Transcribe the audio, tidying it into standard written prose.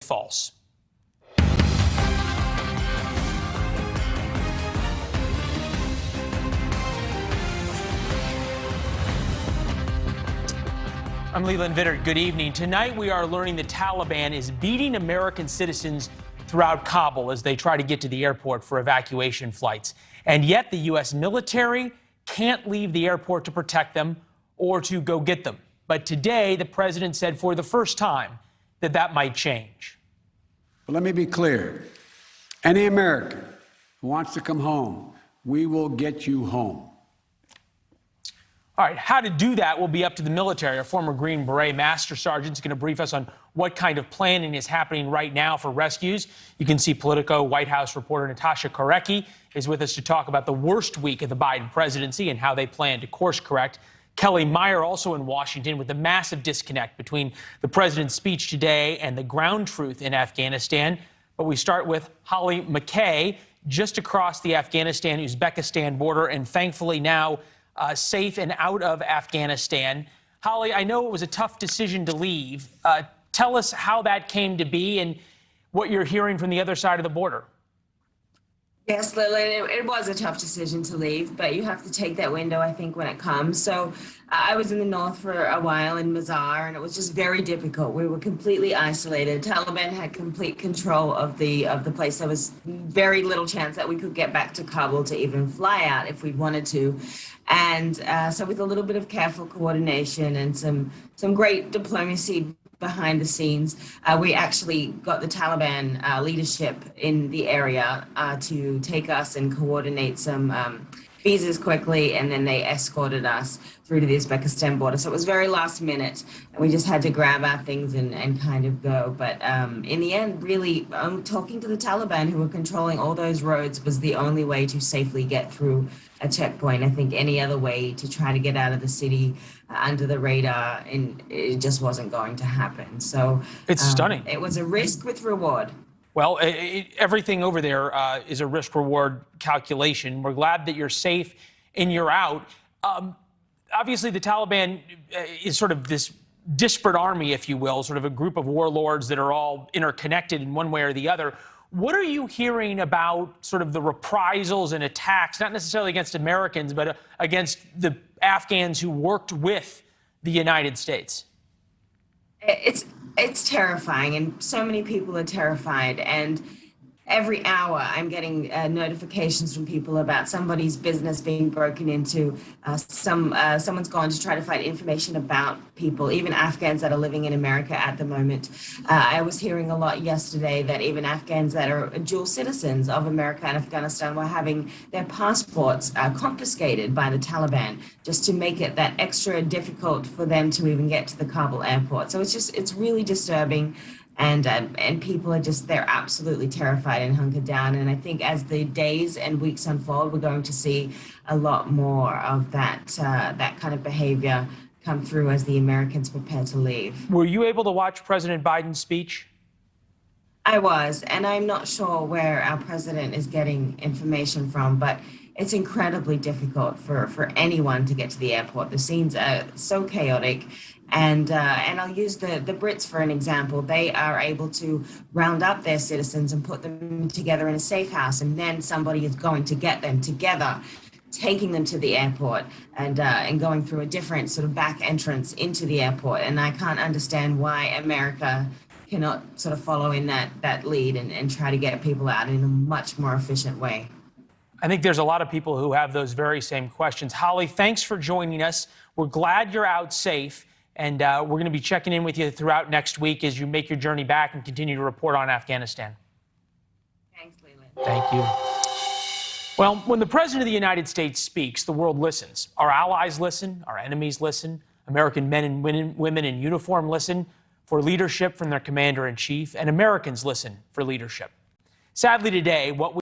false. I'm Leland Vittert. Good evening. Tonight we are learning the Taliban is beating American citizens throughout Kabul as they try to get to the airport for evacuation flights. And yet the U.S. military can't leave the airport to protect them or to go get them. But today the president said for the first time that might change. But let me be clear. Any American who wants to come home, we will get you home. All right, how to do that will be up to the military. Our former Green Beret Master Sergeant is going to brief us on what kind of planning is happening right now for rescues. You can see Politico White House reporter Natasha Korecki is with us to talk about the worst week of the Biden presidency and how they plan to course correct. Kelly Meyer also in Washington with the massive disconnect between the president's speech today and the ground truth in Afghanistan. But we start with Holly McKay, just across the Afghanistan-Uzbekistan border, and thankfully now safe and out of Afghanistan. Holly, I know it was a tough decision to leave. Tell us how that came to be and what you're hearing from the other side of the border. Yes, Lily, it was a tough decision to leave, but you have to take that window, I think, when it comes. So I was in the north for a while in Mazar, and it was just very difficult. We were completely isolated. Taliban had complete control of the place. There was very little chance that we could get back to Kabul to even fly out if we wanted to. And so with a little bit of careful coordination and some great diplomacy behind the scenes, we actually got the Taliban leadership in the area to take us and coordinate some visas quickly, and then they escorted us through to the Uzbekistan border. So it was very last minute, and we just had to grab our things and kind of go. But in the end, really, talking to the Taliban, who were controlling all those roads, was the only way to safely get through a checkpoint. I think any other way to try to get out of the city under the radar, and it just wasn't going to happen. So it's stunning. It was a risk with reward. Well, everything over there is a risk-reward calculation. We're glad that you're safe and you're out. Obviously, the Taliban is sort of this disparate army, if you will, sort of a group of warlords that are all interconnected in one way or the other. What are you hearing about sort of the reprisals and attacks, not necessarily against Americans, but against the Afghans who worked with the United States? It's terrifying, and so many people are terrified. And every hour I'm getting notifications from people about somebody's business being broken into. Someone's gone to try to find information about people, even Afghans that are living in America at the moment. I was hearing a lot yesterday that even Afghans that are dual citizens of America and Afghanistan were having their passports confiscated by the Taliban just to make it that extra difficult for them to even get to the Kabul airport. So it's really disturbing. And people are they're absolutely terrified and hunkered down. And I think as the days and weeks unfold, we're going to see a lot more of that kind of behavior come through as the Americans prepare to leave. Were you able to watch President Biden's speech? I was, and I'm not sure where our president is getting information from, but it's incredibly difficult for anyone to get to the airport. The scenes are so chaotic. And I'll use the Brits for an example. They are able to round up their citizens and put them together in a safe house, and then somebody is going to get them together, taking them to the airport and going through a different sort of back entrance into the airport. And I can't understand why America cannot sort of follow in that lead and try to get people out in a much more efficient way. I think there's a lot of people who have those very same questions. Holly, thanks for joining us. We're glad you're out safe. And we're going to be checking in with you throughout next week as you make your journey back and continue to report on Afghanistan. Thanks, Leland. Thank you. Well, when the President of the United States speaks, the world listens. Our allies listen. Our enemies listen. American men and women in uniform listen for leadership from their commander-in-chief. And Americans listen for leadership. Sadly today, what we